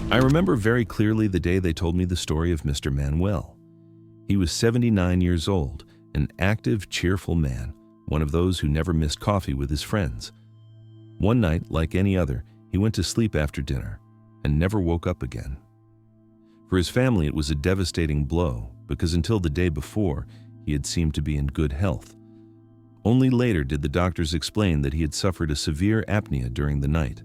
I remember very clearly the day they told me the story of Mr. Manuel. He was 79 years old, an active, cheerful man, one of those who never missed coffee with his friends. One night, like any other, he went to sleep after dinner and never woke up again. For his family, it was a devastating blow because until the day before, he had seemed to be in good health. Only later did the doctors explain that he had suffered a severe apnea during the night.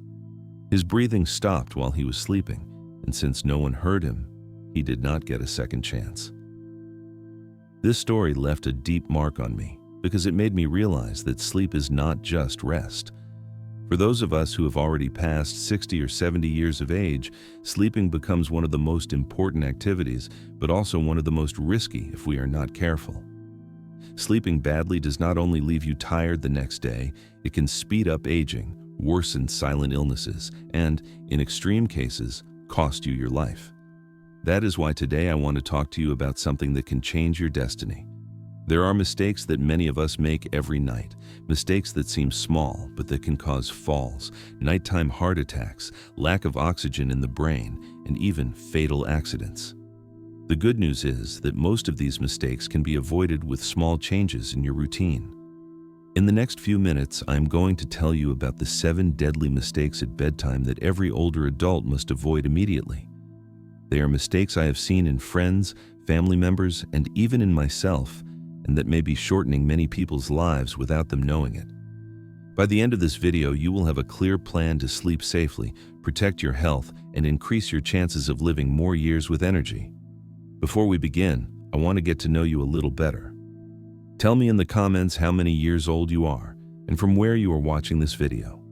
His breathing stopped while he was sleeping, and since no one heard him, he did not get a second chance. This story left a deep mark on me because it made me realize that sleep is not just rest. For those of us who have already passed 60 or 70 years of age, sleeping becomes one of the most important activities, but also one of the most risky if we are not careful. Sleeping badly does not only leave you tired the next day, it can speed up aging, worsen silent illnesses, and, in extreme cases, cost you your life. That is why today I want to talk to you about something that can change your destiny. There are mistakes that many of us make every night, mistakes that seem small but that can cause falls, nighttime heart attacks, lack of oxygen in the brain, and even fatal accidents. The good news is that most of these mistakes can be avoided with small changes in your routine. In the next few minutes, I am going to tell you about the 7 deadly mistakes at bedtime that every older adult must avoid immediately. They are mistakes I have seen in friends, family members, and even in myself, and that may be shortening many people's lives without them knowing it. By the end of this video, you will have a clear plan to sleep safely, protect your health, and increase your chances of living more years with energy. Before we begin, I want to get to know you a little better. Tell me in the comments how many years old you are and from where you are watching this video.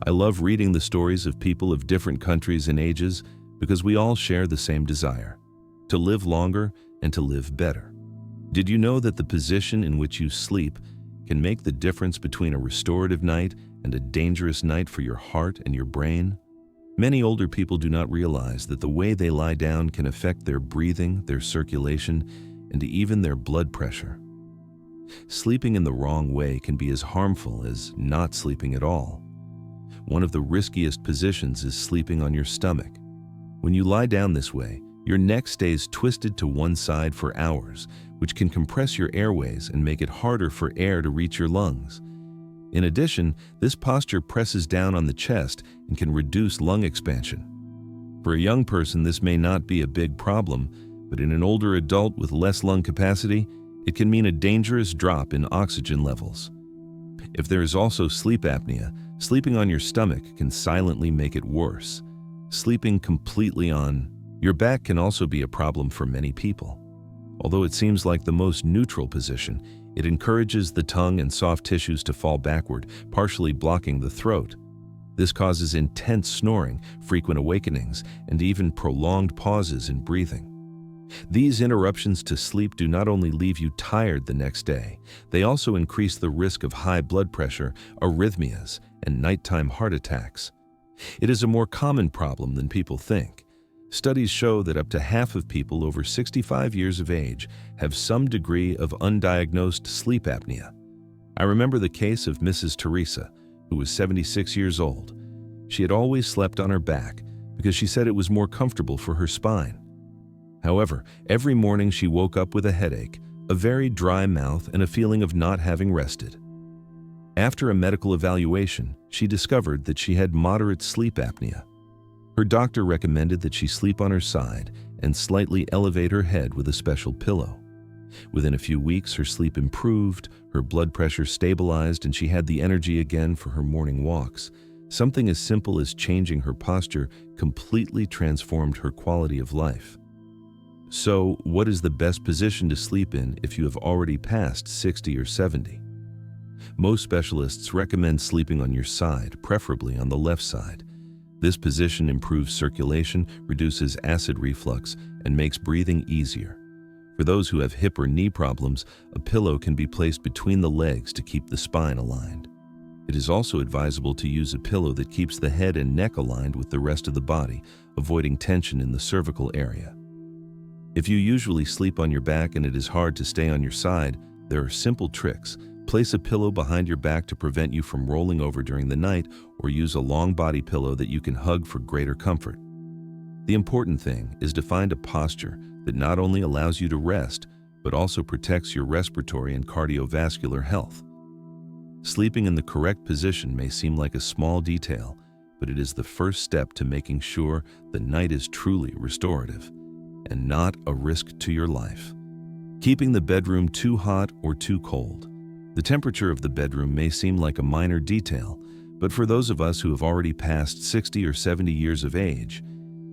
I love reading the stories of people of different countries and ages because we all share the same desire: to live longer and to live better. Did you know that the position in which you sleep can make the difference between a restorative night and a dangerous night for your heart and your brain? Many older people do not realize that the way they lie down can affect their breathing, their circulation, and even their blood pressure. Sleeping in the wrong way can be as harmful as not sleeping at all. One of the riskiest positions is sleeping on your stomach. When you lie down this way, your neck stays twisted to one side for hours, which can compress your airways and make it harder for air to reach your lungs. In addition, this posture presses down on the chest and can reduce lung expansion. For a young person, this may not be a big problem, but in an older adult with less lung capacity, it can mean a dangerous drop in oxygen levels. If there is also sleep apnea, sleeping on your stomach can silently make it worse. Sleeping completely on your back can also be a problem for many people. Although it seems like the most neutral position, it encourages the tongue and soft tissues to fall backward, partially blocking the throat. This causes intense snoring, frequent awakenings, and even prolonged pauses in breathing. These interruptions to sleep do not only leave you tired the next day, they also increase the risk of high blood pressure, arrhythmias, and nighttime heart attacks. It is a more common problem than people think. Studies show that up to half of people over 65 years of age have some degree of undiagnosed sleep apnea. I remember the case of Mrs. Teresa, who was 76 years old. She had always slept on her back because she said it was more comfortable for her spine. However, every morning she woke up with a headache, a very dry mouth, and a feeling of not having rested. After a medical evaluation, she discovered that she had moderate sleep apnea. Her doctor recommended that she sleep on her side and slightly elevate her head with a special pillow. Within a few weeks, her sleep improved, her blood pressure stabilized, and she had the energy again for her morning walks. Something as simple as changing her posture completely transformed her quality of life. So, what is the best position to sleep in if you have already passed 60 or 70? Most specialists recommend sleeping on your side, preferably on the left side. This position improves circulation, reduces acid reflux, and makes breathing easier. For those who have hip or knee problems, a pillow can be placed between the legs to keep the spine aligned. It is also advisable to use a pillow that keeps the head and neck aligned with the rest of the body, avoiding tension in the cervical area. If you usually sleep on your back and it is hard to stay on your side, there are simple tricks. Place a pillow behind your back to prevent you from rolling over during the night, or use a long body pillow that you can hug for greater comfort. The important thing is to find a posture that not only allows you to rest, but also protects your respiratory and cardiovascular health. Sleeping in the correct position may seem like a small detail, but it is the first step to making sure the night is truly restorative and not a risk to your life. Keeping the bedroom too hot or too cold. The temperature of the bedroom may seem like a minor detail, but for those of us who have already passed 60 or 70 years of age,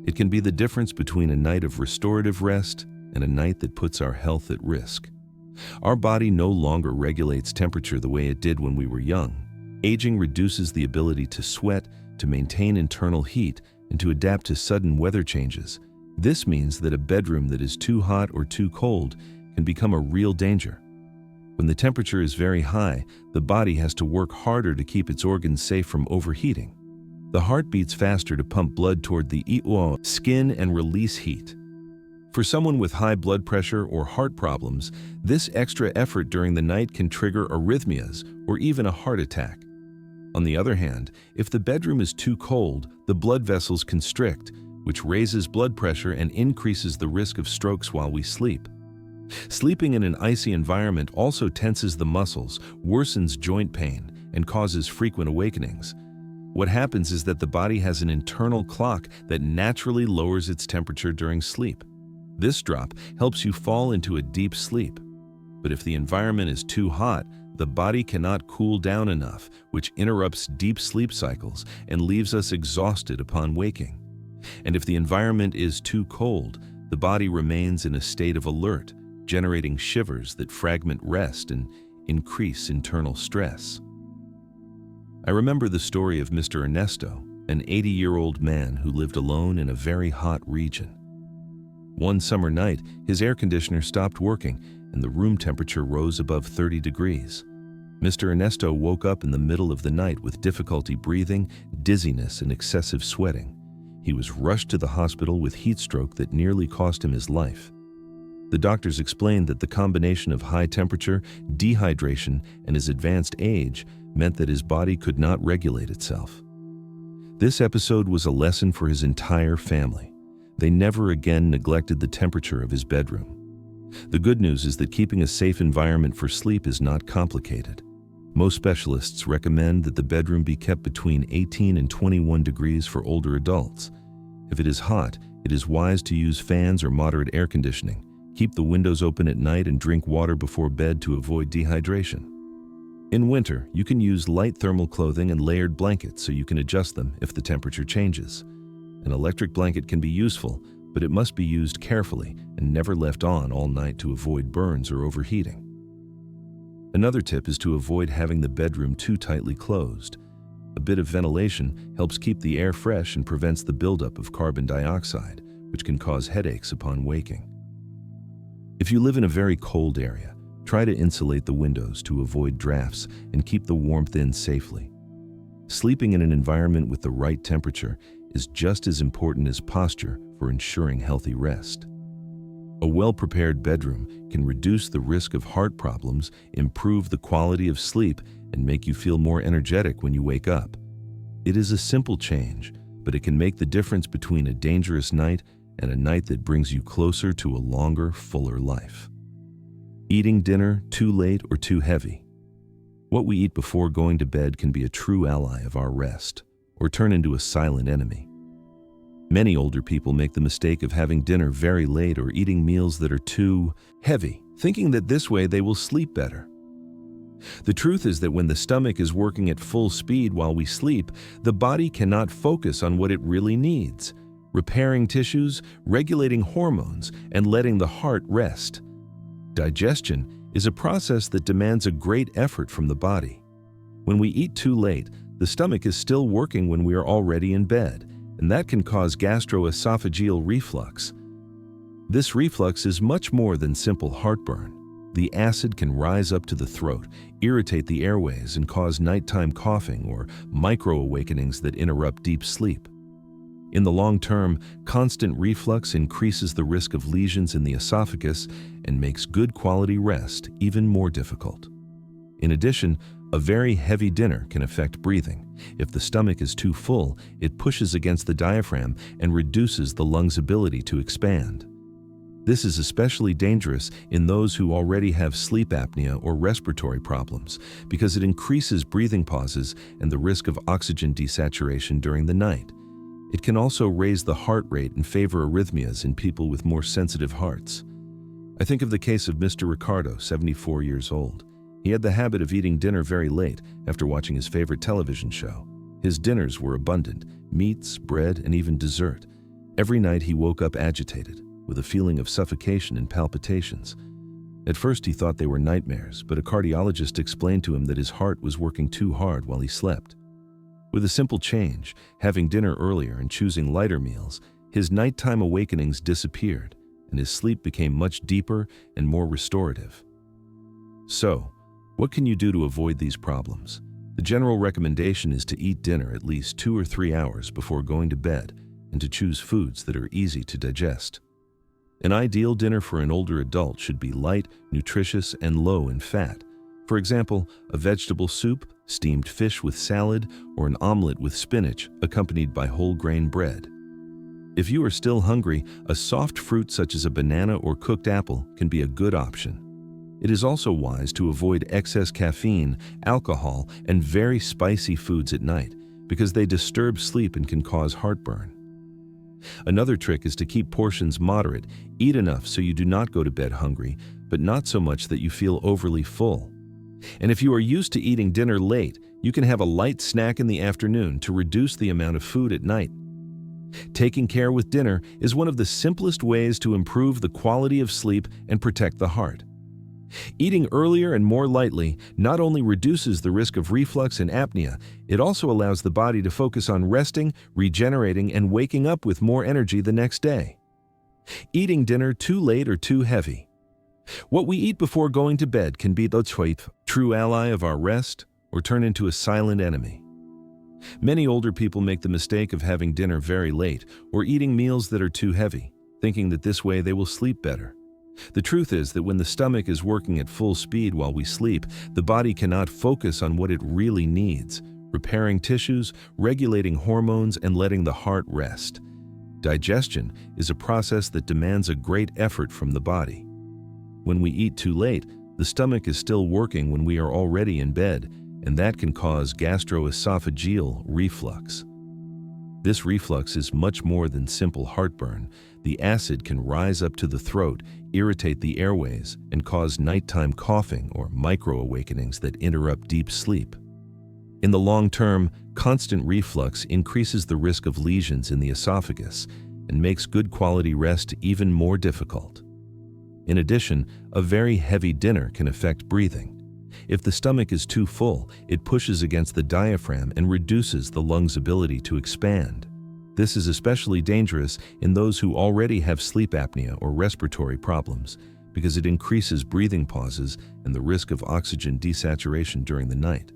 it can be the difference between a night of restorative rest and a night that puts our health at risk. Our body no longer regulates temperature the way it did when we were young. Aging reduces the ability to sweat, to maintain internal heat, and to adapt to sudden weather changes. This means that a bedroom that is too hot or too cold can become a real danger. When the temperature is very high, the body has to work harder to keep its organs safe from overheating. The heart beats faster to pump blood toward the skin and release heat. For someone with high blood pressure or heart problems, this extra effort during the night can trigger arrhythmias or even a heart attack. On the other hand, if the bedroom is too cold, the blood vessels constrict, which raises blood pressure and increases the risk of strokes while we sleep. Sleeping in an icy environment also tenses the muscles, worsens joint pain, and causes frequent awakenings. What happens is that the body has an internal clock that naturally lowers its temperature during sleep. This drop helps you fall into a deep sleep. But if the environment is too hot, the body cannot cool down enough, which interrupts deep sleep cycles and leaves us exhausted upon waking. And if the environment is too cold, the body remains in a state of alert, generating shivers that fragment rest and increase internal stress. I remember the story of Mr. Ernesto, an 80-year-old man who lived alone in a very hot region. One summer night, his air conditioner stopped working and the room temperature rose above 30 degrees. Mr. Ernesto woke up in the middle of the night with difficulty breathing, dizziness, and excessive sweating. He was rushed to the hospital with heat stroke that nearly cost him his life. The doctors explained that the combination of high temperature, dehydration, and his advanced age meant that his body could not regulate itself. This episode was a lesson for his entire family. They never again neglected the temperature of his bedroom. The good news is that keeping a safe environment for sleep is not complicated. Most specialists recommend that the bedroom be kept between 18 and 21 degrees for older adults. If it is hot, it is wise to use fans or moderate air conditioning. Keep the windows open at night and drink water before bed to avoid dehydration. In winter, you can use light thermal clothing and layered blankets so you can adjust them if the temperature changes. An electric blanket can be useful, but it must be used carefully and never left on all night to avoid burns or overheating. Another tip is to avoid having the bedroom too tightly closed. A bit of ventilation helps keep the air fresh and prevents the buildup of carbon dioxide, which can cause headaches upon waking. If you live in a very cold area, try to insulate the windows to avoid drafts and keep the warmth in safely. Sleeping in an environment with the right temperature is just as important as posture for ensuring healthy rest. A well-prepared bedroom can reduce the risk of heart problems, improve the quality of sleep, and make you feel more energetic when you wake up. It is a simple change, but it can make the difference between a dangerous night and a night that brings you closer to a longer, fuller life. Eating dinner too late or too heavy. What we eat before going to bed can be a true ally of our rest, or turn into a silent enemy. Many older people make the mistake of having dinner very late or eating meals that are too heavy, thinking that this way they will sleep better. The truth is that when the stomach is working at full speed while we sleep, the body cannot focus on what it really needs: repairing tissues, regulating hormones, and letting the heart rest. Digestion is a process that demands a great effort from the body. When we eat too late, the stomach is still working when we are already in bed, and that can cause gastroesophageal reflux. This reflux is much more than simple heartburn. The acid can rise up to the throat, irritate the airways, and cause nighttime coughing or micro-awakenings that interrupt deep sleep. In the long term, constant reflux increases the risk of lesions in the esophagus and makes good quality rest even more difficult. In addition, A very heavy dinner can affect breathing. If the stomach is too full, it pushes against the diaphragm and reduces the lungs' ability to expand. This is especially dangerous in those who already have sleep apnea or respiratory problems because it increases breathing pauses and the risk of oxygen desaturation during the night. It can also raise the heart rate and favor arrhythmias in people with more sensitive hearts. I think of the case of Mr. Ricardo, 74 years old. He had the habit of eating dinner very late after watching his favorite television show. His dinners were abundant: meats, bread, and even dessert. Every night he woke up agitated, with a feeling of suffocation and palpitations. At first he thought they were nightmares, but a cardiologist explained to him that his heart was working too hard while he slept. With a simple change, having dinner earlier and choosing lighter meals, his nighttime awakenings disappeared, and his sleep became much deeper and more restorative. So, what can you do to avoid these problems? The general recommendation is to eat dinner at least 2 or 3 hours before going to bed and to choose foods that are easy to digest. An ideal dinner for an older adult should be light, nutritious, and low in fat. For example, a vegetable soup, steamed fish with salad, or an omelet with spinach accompanied by whole grain bread. If you are still hungry, a soft fruit such as a banana or cooked apple can be a good option. It is also wise to avoid excess caffeine, alcohol, and very spicy foods at night because they disturb sleep and can cause heartburn. Another trick is to keep portions moderate. Eat enough so you do not go to bed hungry, but not so much that you feel overly full. And if you are used to eating dinner late, you can have a light snack in the afternoon to reduce the amount of food at night. Taking care with dinner is one of the simplest ways to improve the quality of sleep and protect the heart. Eating earlier and more lightly not only reduces the risk of reflux and apnea, it also allows the body to focus on resting, regenerating, and waking up with more energy the next day. Eating dinner too late or too heavy. What we eat before going to bed can be the true ally of our rest or turn into a silent enemy. Many older people make the mistake of having dinner very late or eating meals that are too heavy, thinking that this way they will sleep better. The truth is that when the stomach is working at full speed while we sleep, the body cannot focus on what it really needs, repairing tissues, regulating hormones, and letting the heart rest. Digestion is a process that demands a great effort from the body. When we eat too late, the stomach is still working when we are already in bed, and that can cause gastroesophageal reflux. This reflux is much more than simple heartburn. The acid can rise up to the throat, irritate the airways, and cause nighttime coughing or micro-awakenings that interrupt deep sleep. In the long term, constant reflux increases the risk of lesions in the esophagus and makes good quality rest even more difficult. In addition, a very heavy dinner can affect breathing. If the stomach is too full, it pushes against the diaphragm and reduces the lungs' ability to expand. This is especially dangerous in those who already have sleep apnea or respiratory problems because it increases breathing pauses and the risk of oxygen desaturation during the night.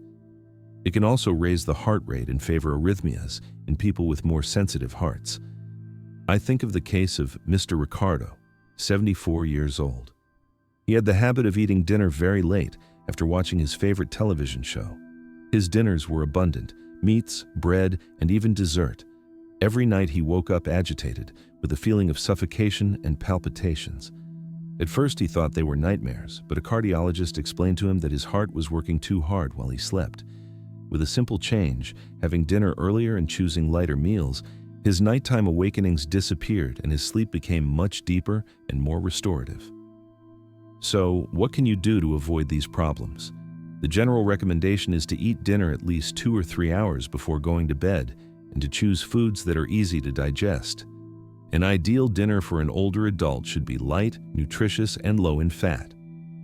It can also raise the heart rate and favor arrhythmias in people with more sensitive hearts. I think of the case of Mr. Ricardo, 74 years old. He had the habit of eating dinner very late after watching his favorite television show. His dinners were abundant: meats, bread, and even dessert. Every night he woke up agitated, with a feeling of suffocation and palpitations. At first he thought they were nightmares, but a cardiologist explained to him that his heart was working too hard while he slept. With a simple change, having dinner earlier and choosing lighter meals, his nighttime awakenings disappeared and his sleep became much deeper and more restorative. So, what can you do to avoid these problems? The general recommendation is to eat dinner at least 2 or 3 hours before going to bed and to choose foods that are easy to digest. An ideal dinner for an older adult should be light, nutritious, and low in fat.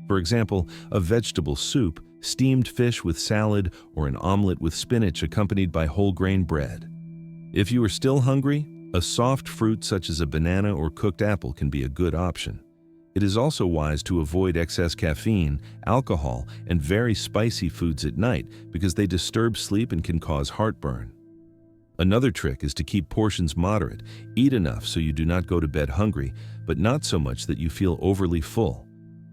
For example, a vegetable soup, steamed fish with salad, or an omelet with spinach accompanied by whole grain bread. If you are still hungry, a soft fruit such as a banana or cooked apple can be a good option. It is also wise to avoid excess caffeine, alcohol, and very spicy foods at night because they disturb sleep and can cause heartburn. Another trick is to keep portions moderate. Eat enough so you do not go to bed hungry, but not so much that you feel overly full.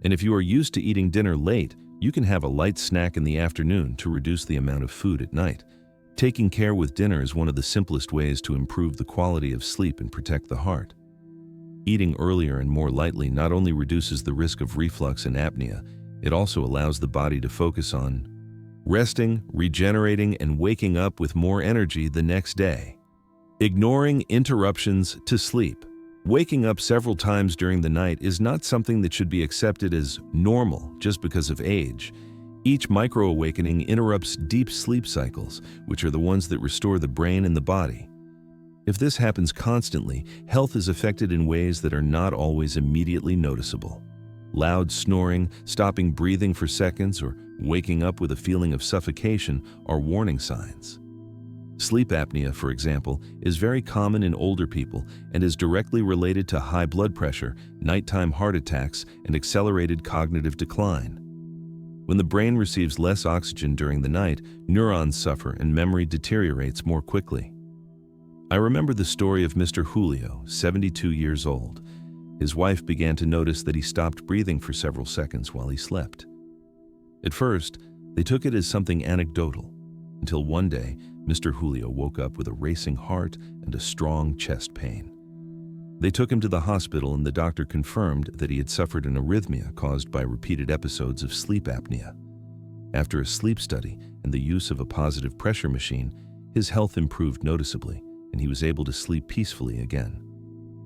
And if you are used to eating dinner late, You can have a light snack in the afternoon to reduce the amount of food at night. Taking care with dinner is one of the simplest ways to improve the quality of sleep and protect the heart. Eating earlier and more lightly not only reduces the risk of reflux and apnea, it also allows the body to focus on resting, regenerating, and waking up with more energy the next day. Ignoring interruptions to sleep. Waking up several times during the night is not something that should be accepted as normal just because of age. Each micro-awakening interrupts deep sleep cycles, which are the ones that restore the brain and the body. If this happens constantly, health is affected in ways that are not always immediately noticeable. Loud snoring, stopping breathing for seconds, or waking up with a feeling of suffocation are warning signs. Sleep apnea, for example, is very common in older people and is directly related to high blood pressure, nighttime heart attacks, and accelerated cognitive decline. When the brain receives less oxygen during the night, neurons suffer and memory deteriorates more quickly. I remember the story of Mr. Julio, 72 years old. His wife began to notice that he stopped breathing for several seconds while he slept. At first, they took it as something anecdotal, until one day, Mr. Julio woke up with a racing heart and a strong chest pain. They took him to the hospital and the doctor confirmed that he had suffered an arrhythmia caused by repeated episodes of sleep apnea. After a sleep study and the use of a positive pressure machine, his health improved noticeably and he was able to sleep peacefully again.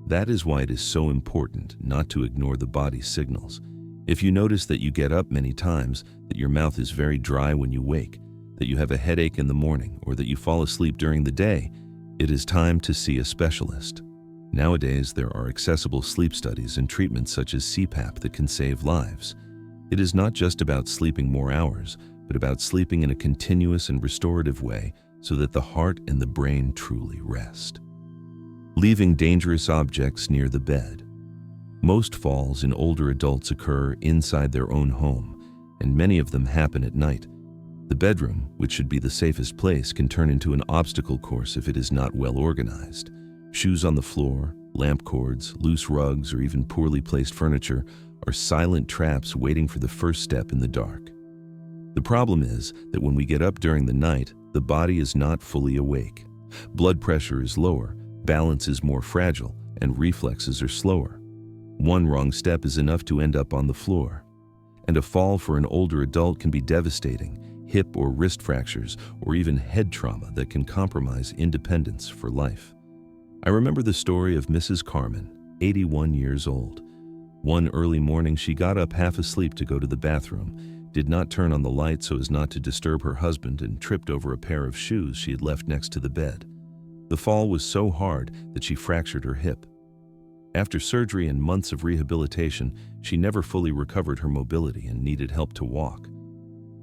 That is why it is so important not to ignore the body's signals. If you notice that you get up many times, that your mouth is very dry when you wake, that you have a headache in the morning, or that you fall asleep during the day, it is time to see a specialist. Nowadays, there are accessible sleep studies and treatments such as CPAP that can save lives. It is not just about sleeping more hours, but about sleeping in a continuous and restorative way so that the heart and the brain truly rest. Leaving dangerous objects near the bed. Most falls in older adults occur inside their own home, and many of them happen at night. The bedroom, which should be the safest place, can turn into an obstacle course if it is not well organized. Shoes on the floor, lamp cords, loose rugs, or even poorly placed furniture are silent traps waiting for the first step in the dark. The problem is that when we get up during the night, the body is not fully awake. Blood pressure is lower, balance is more fragile, and reflexes are slower. One wrong step is enough to end up on the floor. And a fall for an older adult can be devastating, hip or wrist fractures, or even head trauma that can compromise independence for life. I remember the story of Mrs. Carmen, 81 years old. One early morning, she got up half asleep to go to the bathroom, did not turn on the light so as not to disturb her husband, and tripped over a pair of shoes she had left next to the bed. The fall was so hard that she fractured her hip. After surgery and months of rehabilitation, she never fully recovered her mobility and needed help to walk.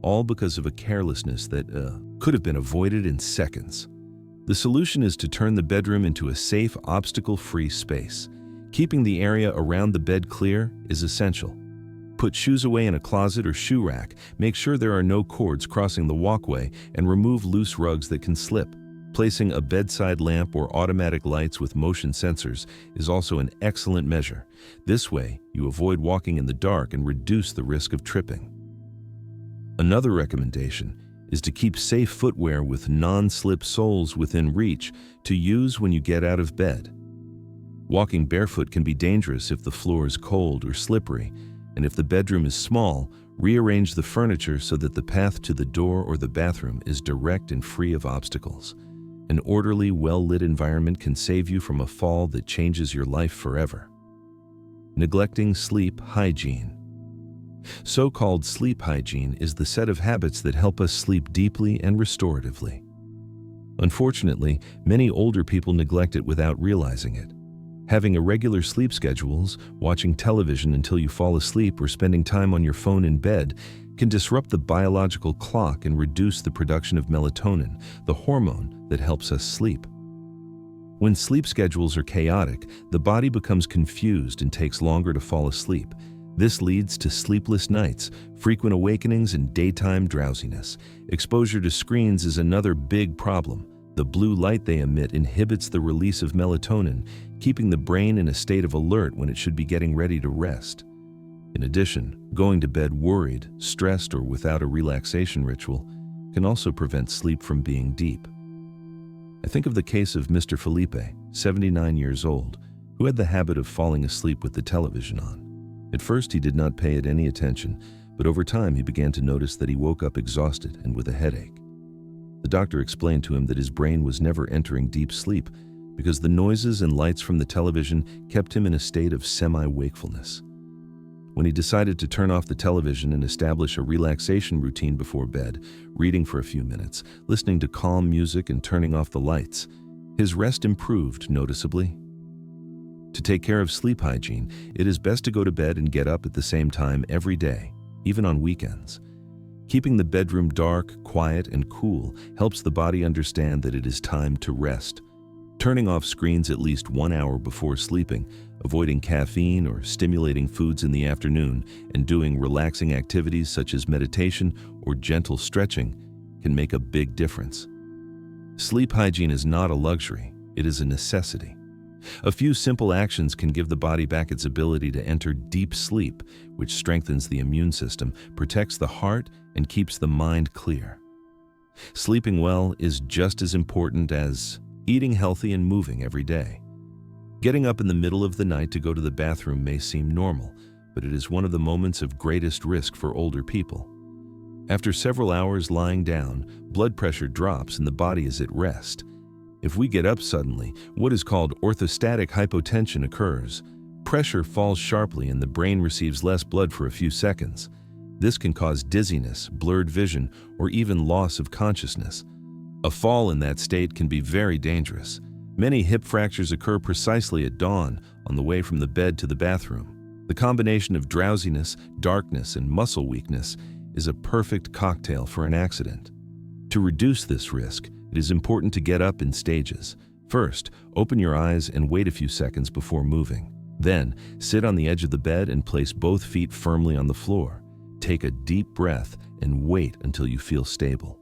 All because of a carelessness that could have been avoided in seconds. The solution is to turn the bedroom into a safe, obstacle-free space. Keeping the area around the bed clear is essential. Put shoes away in a closet or shoe rack, make sure there are no cords crossing the walkway, and remove loose rugs that can slip. Placing a bedside lamp or automatic lights with motion sensors is also an excellent measure. This way, you avoid walking in the dark and reduce the risk of tripping. Another recommendation is to keep safe footwear with non-slip soles within reach to use when you get out of bed. Walking barefoot can be dangerous if the floor is cold or slippery, and if the bedroom is small, rearrange the furniture so that the path to the door or the bathroom is direct and free of obstacles. An orderly, well-lit environment can save you from a fall that changes your life forever. Neglecting sleep hygiene. So-called sleep hygiene is the set of habits that help us sleep deeply and restoratively. Unfortunately, many older people neglect it without realizing it. Having irregular sleep schedules, watching television until you fall asleep, or spending time on your phone in bed can disrupt the biological clock and reduce the production of melatonin, the hormone that helps us sleep. When sleep schedules are chaotic, the body becomes confused and takes longer to fall asleep. This leads to sleepless nights, frequent awakenings, and daytime drowsiness. Exposure to screens is another big problem. The blue light they emit inhibits the release of melatonin, keeping the brain in a state of alert when it should be getting ready to rest. In addition, going to bed worried, stressed, or without a relaxation ritual can also prevent sleep from being deep. I think of the case of Mr. Felipe, 79 years old, who had the habit of falling asleep with the television on. At first, he did not pay it any attention, but over time he began to notice that he woke up exhausted and with a headache. The doctor explained to him that his brain was never entering deep sleep because the noises and lights from the television kept him in a state of semi-wakefulness. When he decided to turn off the television and establish a relaxation routine before bed, reading for a few minutes, listening to calm music and turning off the lights, his rest improved noticeably. To take care of sleep hygiene, it is best to go to bed and get up at the same time every day, even on weekends. Keeping the bedroom dark, quiet, and cool helps the body understand that it is time to rest. Turning off screens at least 1 hour before sleeping, avoiding caffeine or stimulating foods in the afternoon, and doing relaxing activities such as meditation or gentle stretching can make a big difference. Sleep hygiene is not a luxury, it is a necessity. A few simple actions can give the body back its ability to enter deep sleep, which strengthens the immune system, protects the heart, and keeps the mind clear. Sleeping well is just as important as eating healthy and moving every day. Getting up in the middle of the night to go to the bathroom may seem normal, but it is one of the moments of greatest risk for older people. After several hours lying down, blood pressure drops and the body is at rest. If we get up suddenly, what is called orthostatic hypotension occurs. Pressure falls sharply and the brain receives less blood for a few seconds. This can cause dizziness, blurred vision, or even loss of consciousness. A fall in that state can be very dangerous. Many hip fractures occur precisely at dawn on the way from the bed to the bathroom. The combination of drowsiness, darkness, and muscle weakness is a perfect cocktail for an accident. To reduce this risk, it is important to get up in stages. First, open your eyes and wait a few seconds before moving. Then, sit on the edge of the bed and place both feet firmly on the floor. Take a deep breath and wait until you feel stable.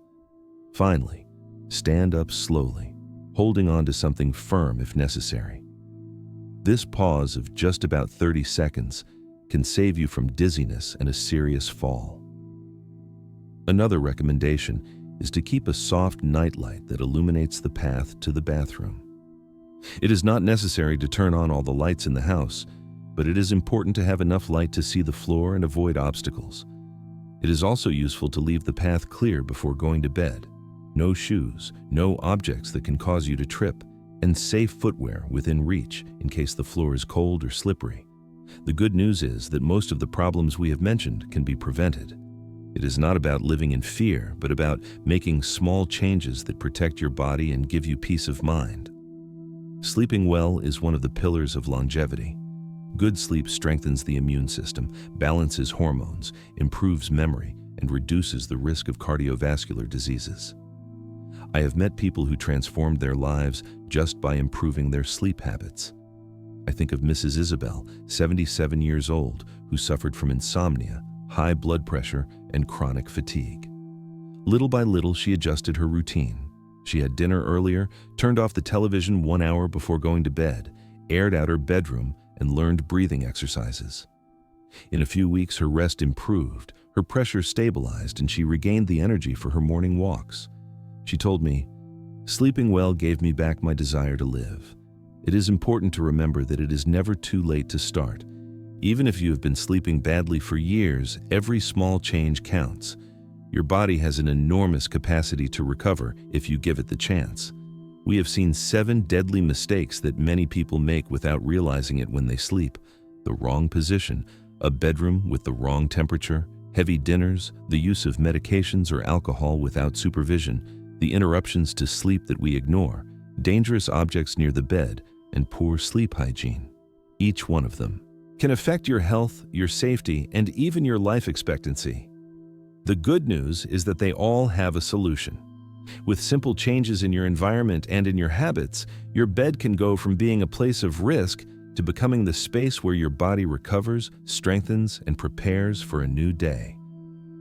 Finally, stand up slowly, holding on to something firm if necessary. This pause of just about 30 seconds can save you from dizziness and a serious fall. Another recommendation is to keep a soft nightlight that illuminates the path to the bathroom. It is not necessary to turn on all the lights in the house, but it is important to have enough light to see the floor and avoid obstacles. It is also useful to leave the path clear before going to bed. No shoes, no objects that can cause you to trip, and safe footwear within reach in case the floor is cold or slippery. The good news is that most of the problems we have mentioned can be prevented. It is not about living in fear, but about making small changes that protect your body and give you peace of mind. Sleeping well is one of the pillars of longevity. Good sleep strengthens the immune system, balances hormones, improves memory, and reduces the risk of cardiovascular diseases. I have met people who transformed their lives just by improving their sleep habits. I think of Mrs. Isabel, 77 years old, who suffered from insomnia, high blood pressure, and chronic fatigue. Little by little, she adjusted her routine. She had dinner earlier, turned off the television 1 hour before going to bed, aired out her bedroom, and learned breathing exercises. In a few weeks, her rest improved, her pressure stabilized, and she regained the energy for her morning walks. She told me, "Sleeping well gave me back my desire to live." It is important to remember that it is never too late to start. Even if you have been sleeping badly for years, every small change counts. Your body has an enormous capacity to recover if you give it the chance. We have seen 7 deadly mistakes that many people make without realizing it when they sleep: the wrong position, a bedroom with the wrong temperature, heavy dinners, the use of medications or alcohol without supervision, the interruptions to sleep that we ignore, dangerous objects near the bed, and poor sleep hygiene. Each one of them can affect your health, your safety, and even your life expectancy. The good news is that they all have a solution. With simple changes in your environment and in your habits, your bed can go from being a place of risk to becoming the space where your body recovers, strengthens, and prepares for a new day.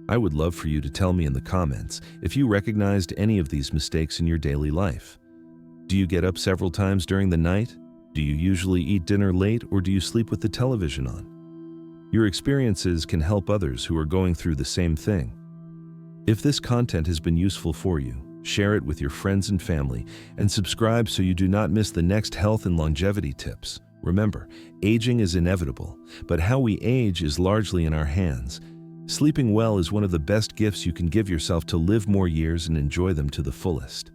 I would love for you to tell me in the comments if you recognized any of these mistakes in your daily life. Do you get up several times during the night? Do you usually eat dinner late, or do you sleep with the television on? Your experiences can help others who are going through the same thing. If this content has been useful for you, share it with your friends and family, and subscribe so you do not miss the next health and longevity tips. Remember, aging is inevitable, but how we age is largely in our hands. Sleeping well is one of the best gifts you can give yourself to live more years and enjoy them to the fullest.